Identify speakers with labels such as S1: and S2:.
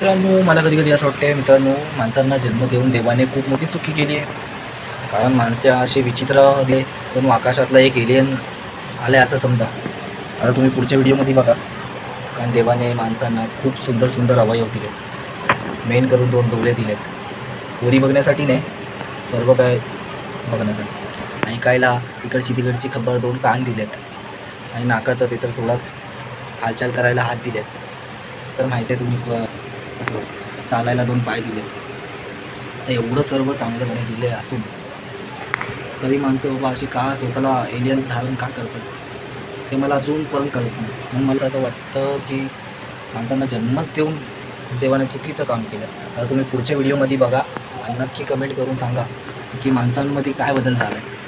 S1: मित्रांनो, मला कधी कधी असं वाटते मित्रांनो, माणसांना जन्म देऊन देवाने खूप मोठी चुकी केली आहे. कारण माणसे असे विचित्र दे जणू आकाशातला एक एलियन आले असं समजा. आता तुम्ही पुढच्या व्हिडिओमध्ये बघा. कारण देवाने माणसांना खूप सुंदर सुंदर अवयव दिले. मेन करून 2 डोळे दिलेत. पोरी बघण्यासाठी नाही, सर्व काय बघण्यासाठी. ऐकायला इकडची तिकडची खबर 2 कान दिलेत. आणि नाकाचं ते तर सोडाच, हालचाल करायला हात दिलेत. तर माहिती आहे तुम्ही चालायला 2 पाय दिलेत. तर एवढं सर्व चांगलंपणे दिले असून तरी माणसं बाबा अशी का स्वतःला एलियन धारण का करतात हे मला अजूनपर्यंत कळत नाही. म्हणून मला असं वाटतं की माणसांना जन्मच देऊन देवाने चुकीचं काम केलं. आता तुम्ही पुढच्या व्हिडिओमध्ये बघा आणि नक्की कमेंट करून सांगा की माणसांमध्ये काय बदल झाला आहे.